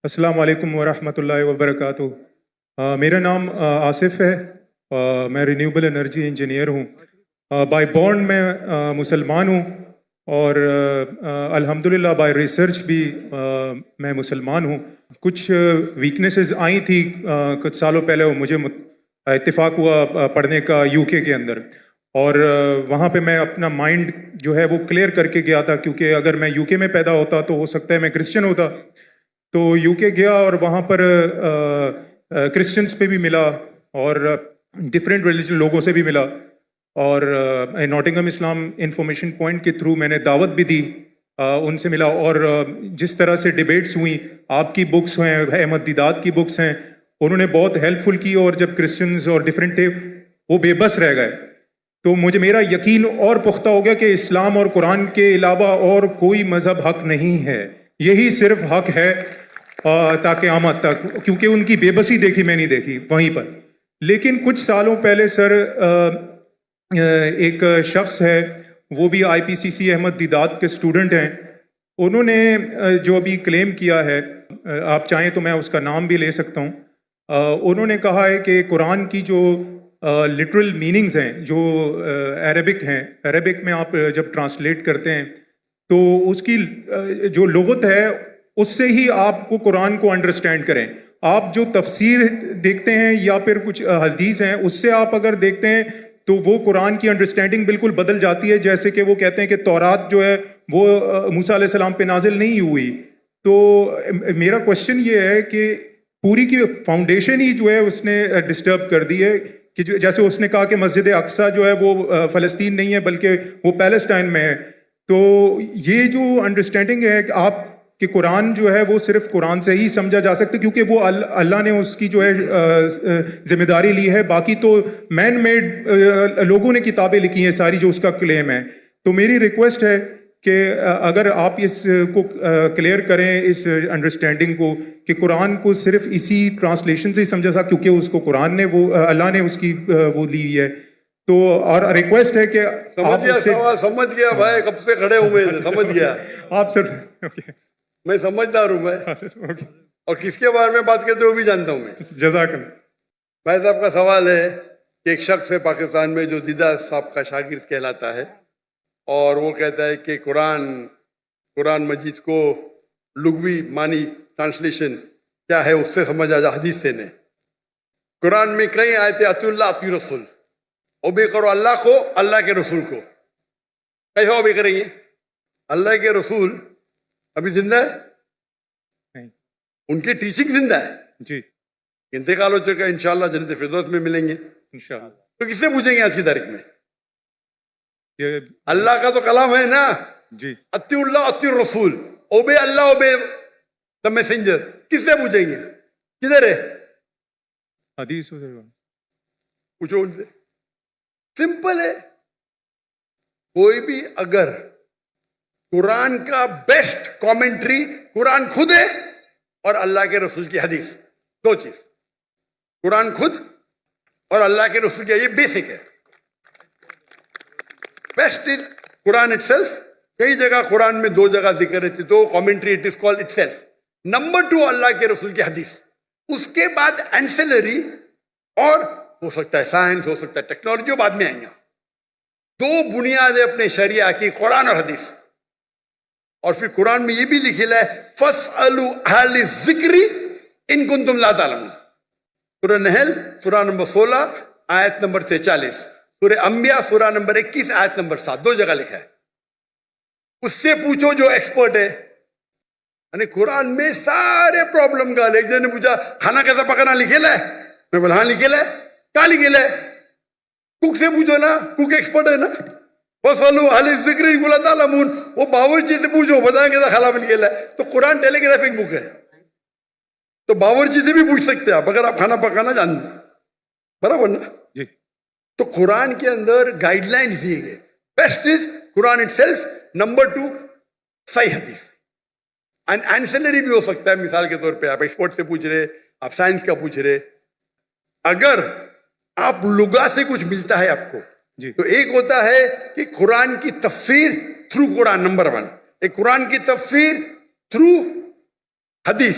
السلام علیکم ورحمۃ اللہ وبرکاتہ۔ میرا نام آصف ہے، میں رینیوبل انرجی انجینئر ہوں۔ بائی بورن میں مسلمان ہوں، اور الحمدللہ بائی ریسرچ بھی میں مسلمان ہوں۔ کچھ ویکنیسز آئی تھی کچھ سالوں پہلے، وہ مجھے اتفاق ہوا پڑھنے کا یو کے اندر، اور وہاں پہ میں اپنا مائنڈ جو ہے وہ کلیئر کر کے گیا تھا، کیونکہ اگر میں یو کے میں پیدا ہوتا تو ہو سکتا ہے میں کرسچن ہوتا۔ تو یو کے گیا اور وہاں پر کرسچنس پہ بھی ملا اور ڈفرینٹ ریلیجن لوگوں سے بھی ملا، اور ناٹنگھم اسلام انفارمیشن پوائنٹ کے تھرو میں نے دعوت بھی دی، ان سے ملا، اور جس طرح سے ڈیبیٹس ہوئیں، آپ کی بکس ہیں، احمد دیدات کی بکس ہیں، انہوں نے بہت ہیلپ فل کی، اور جب کرسچنز اور ڈفرینٹ تھے وہ بے بس رہ گئے، تو میرا یقین اور پختہ ہو گیا کہ اسلام اور قرآن کے علاوہ اور کوئی مذہب حق نہیں ہے، یہی صرف حق ہے تا قیامت تک، کیونکہ ان کی بے بسی دیکھی میں نہیں دیکھی وہیں پر۔ لیکن کچھ سالوں پہلے سر ایک شخص ہے، وہ بھی آئی پی سی سی احمد دیدات کے اسٹوڈنٹ ہیں، انہوں نے جو ابھی کلیم کیا ہے، آپ چاہیں تو میں اس کا نام بھی لے سکتا ہوں، انہوں نے کہا ہے کہ قرآن کی جو لٹرل میننگز ہیں جو عربک ہیں، عربک میں آپ جب ٹرانسلیٹ کرتے ہیں تو اس کی جو لغت ہے اس سے ہی آپ کو قرآن کو انڈرسٹینڈ کریں۔ آپ جو تفسیر دیکھتے ہیں یا پھر کچھ حدیث ہیں، اس سے آپ اگر دیکھتے ہیں تو وہ قرآن کی انڈرسٹینڈنگ بالکل بدل جاتی ہے، جیسے کہ وہ کہتے ہیں کہ تورات جو ہے وہ موسیٰ علیہ السلام پہ نازل نہیں ہوئی۔ تو میرا کوشچن یہ ہے کہ پوری کی فاؤنڈیشن ہی جو ہے اس نے ڈسٹرب کر دی ہے، کہ جیسے اس نے کہا کہ مسجد اقصیٰ جو ہے وہ فلسطین نہیں ہے بلکہ وہ پیلسٹائن میں ہے۔ تو یہ جو انڈرسٹینڈنگ ہے کہ آپ کہ قرآن جو ہے وہ صرف قرآن سے ہی سمجھا جا سکتا ہے، کیونکہ وہ اللہ نے اس کی جو ہے ذمہ داری لی ہے، باقی تو مین میڈ لوگوں نے کتابیں لکھی ہیں ساری جو اس کا کلیم ہے۔ تو میری ریکویسٹ ہے کہ اگر آپ اس کو کلیئر کریں، اس انڈرسٹینڈنگ کو، کہ قرآن کو صرف اسی ٹرانسلیشن سے ہی سمجھا سکتا، کیونکہ اس کو قرآن نے وہ اللہ نے اس کی وہ لی ہے۔ تو اور ریکویسٹ ہے کہ آپ سمجھ گیا بھائی، کب سے کھڑے ہوئے سمجھ گیا آپ سر میں سمجھدار ہوں میں، اور کس کے بارے میں بات کرتے ہو بھی جانتا ہوں میں۔ جزاک اللہ۔ بھائی صاحب کا سوال ہے کہ ایک شخص ہے پاکستان میں جو دیدہ صاحب کا شاگرد کہلاتا ہے، اور وہ کہتا ہے کہ قرآن مجید کو لغوی معنی ٹرانسلیشن کیا ہے اس سے سمجھا جا، حدیث سے نہیں۔ قرآن میں کئی آیتیں اطیعوا اللہ اطیعوا رسول، اوبے کرو اللہ کو، اللہ کے رسول کو۔ کیسے اوبے کریں گے؟ اللہ کے رسول ابھی زندہ ہے، ان کی ٹیچنگ زندہ ہے، جی انتقال ہو چکا ہے، انشاءاللہ جنت فردوس میں ملیں گے انشاءاللہ۔ تو کس سے پوچھیں گے آج کی تاریخ میں؟ یہ اللہ کا تو کلام ہے نا، جی اطیعوا اللہ اطیعوا الرسول، obey Allah obey the messenger, کس سے پوچھیں گے؟ کدھر ہے؟ حدیث پوچھو ان سے، سمپل ہے۔ کوئی بھی اگر قرآن کا بیسٹ کامنٹری قرآن خود ہے اور اللہ کے رسول کی حدیث، دو چیز، قرآن خود اور اللہ کے رسول کی، یہ بیسک ہے۔ Best is Quran itself, کئی جگہ قرآن میں دو جگہ ذکر رہتی، دو commentary, it is called itself. Number 2 اللہ کے رسول کی حدیث، اس کے بعد اینسلری، اور ہو سکتا ہے سائنس، ہو سکتا ہے ٹیکنالوجی، بعد میں آئیں گا۔ دو بنیادیں اپنے شریعہ کی، قرآن اور حدیث۔ اور پھر قرآن میں یہ بھی لکھا ہے فَاسْأَلُوا أَهْلَ الذِّكْرِ إِن كُنتُمْ لَا تَعْلَمُونَ۔ سورہ نحل سورہ نمبر 16 آیت نمبر 43، سورہ انبیاء سورہ نمبر 21 آیت نمبر 7، دو جگہ لکھا ہے۔ اس سے پوچھو جو ایکسپرٹ ہے۔ یعنی قرآن میں سارے پرابلم کا، ایک جن نے پوچھا کھانا کیسا پکانا لکھا ہے، میں بولا ہاں لکھا ہے، کیا لکھا ہے؟ کوک سے پوچھو نا، کوک ایکسپرٹ ہے نا۔ فَاسْأَلُوا أَهْلَ الذِّكْرِ إِن كُنتُمْ لَا تَعْلَمُونَ، وہ باورچی سے پوچھو، بتائیں کہ کھانا بن گیا ہے۔ تو قرآن ٹیلی گرافک بک ہے، تو باورچی سے بھی پوچھ سکتے ہیں آپ اگر آپ کھانا پکانا جانتے، برابر نا؟ جی۔ تو قرآن کے اندر گائیڈ لائن دیے گئے، best is Quran itself, number 2 صحیح حدیث، اینڈ اینسلری بھی ہو سکتا ہے۔ مثال کے طور پہ آپ ایکسپرٹ سے پوچھ رہے، آپ سائنس کا پوچھ رہے، اگر آپ لغا سے کچھ ملتا ہے آپ کو، تو ایک ہوتا ہے کہ قرآن کی تفسیر تھرو قرآن، نمبر 1، ایک قرآن کی تفسیر تھرو حدیث،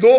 2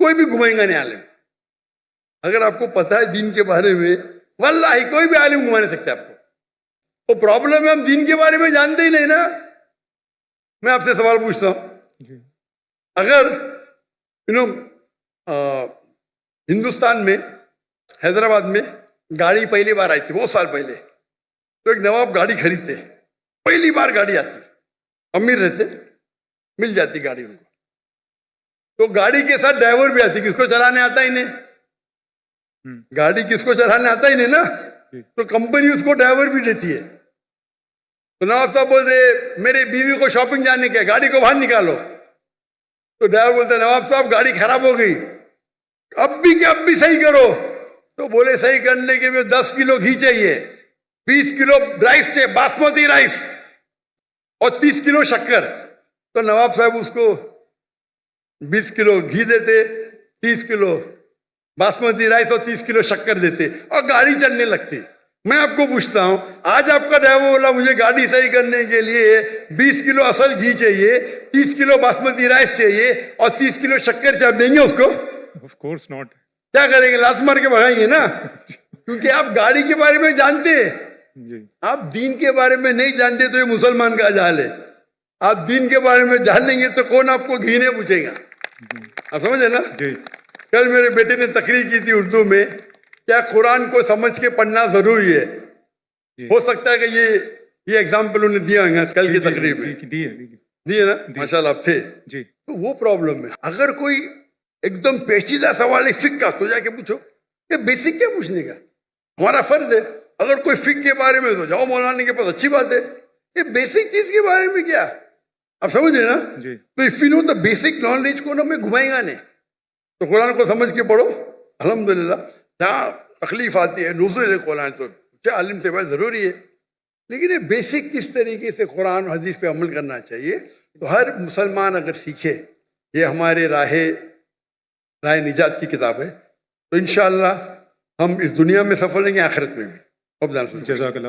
کوئی بھی گھمائیں گا نہیں عالم. اگر آپ کو پتا ہے دین کے بارے میں واللہ کوئی بھی عالم گھما نہیں سکتا آپ کو. وہ پرابلم ہے ہم دین کے بارے میں جانتے ہی نہیں نا. میں آپ سے سوال پوچھتا ہوں, اگر ہندوستان میں حیدرآباد میں گاڑی پہلی بار آئی تھی بہت سال پہلے, تو ایک نواب گاڑی خریدتے, پہلی بار گاڑی آتی, امیر رہتے, مل جاتی گاڑی ان کو, تو گاڑی کے ساتھ ڈرائیور بھی آتی. کس کو چلانے آتا ہی نہیں, گاڑی کس کو چلانے آتا ہی نہیں نا, تو کمپنی اس کو ڈرائیور بھی دیتی ہے. تو نواب صاحب بولتے میری بیوی کو شاپنگ جانے کے, گاڑی کو باہر نکالو. تو ڈرائیور بولتے نواب صاحب گاڑی خراب ہو گئی, اب بھی صحیح کرو. تو بولے صحیح کرنے کے لیے 10 کلو گھی چاہیے, 20 کلو رائس چاہیے, باسمتی رائس, اور 30 کلو شکر. تو نواب صاحب اس کو 20 کلو گھی دیتے, 30 کلو باسمتی رائس اور 30 کلو شکر دیتے, اور گاڑی چلنے لگتی. میں آپ کو پوچھتا ہوں, آج آپ کا ڈرائیور بولا مجھے گاڑی صحیح کرنے کے لیے 20 کلو اصل گھی چاہیے, 30 کلو باسمتی رائس چاہیے, اور 30 کلو شکر چاہیے, دیں گے اس کو؟ Of course not. کیا کریں گے, لات مار کے بھگائیں گے نا, کیونکہ آپ گاڑی کے بارے میں جانتے, آپ دین کے بارے میں نہیں جانتے. تو یہ مسلمان کا جہل ہے. آپ دین کے بارے میں جان لیں گے تو کون آپ کو گھی نہیں پوچھے گا. آپ سمجھے نا. کل میرے بیٹے نے تقریر کی تھی اردو میں, کیا قرآن کو سمجھ کے پڑھنا ضروری ہے. ہو سکتا ہے کہ یہ ایگزامپل انہوں نے دیا ہے کل کی تقریر میں, دیے نا, ماشاء اللہ آپ تھے. تو وہ پرابلم ہے. اگر کوئی ایک دم پیچیدہ سوال ہے فقہ کا, تو جا کے پوچھو. یہ بیسک کیا پوچھنے کا, ہمارا فرض ہے. اگر کوئی فقہ کے بارے میں تو جاؤ مولانا کے پاس, اچھی بات ہے. یہ بیسک چیز کے بارے میں کیا, آپ سمجھ رہے نا. تو if you know the basic knowledge کو نا میں گھمائیں گا نہیں. تو قرآن کو سمجھ کے پڑھو. الحمدللہ جہاں تکلیف آتی ہے نزول قرآن تو عالم سے بہت ضروری ہے, لیکن یہ بیسک کس طریقے سے قرآن و حدیث پہ عمل کرنا چاہیے, تو ہر مسلمان اگر سیکھے. یہ ہمارے راہ نجات کی کتاب ہے, تو انشاءاللہ ہم اس دنیا میں سفل رہیں گے, آخرت میں بھی. جزاک اللہ.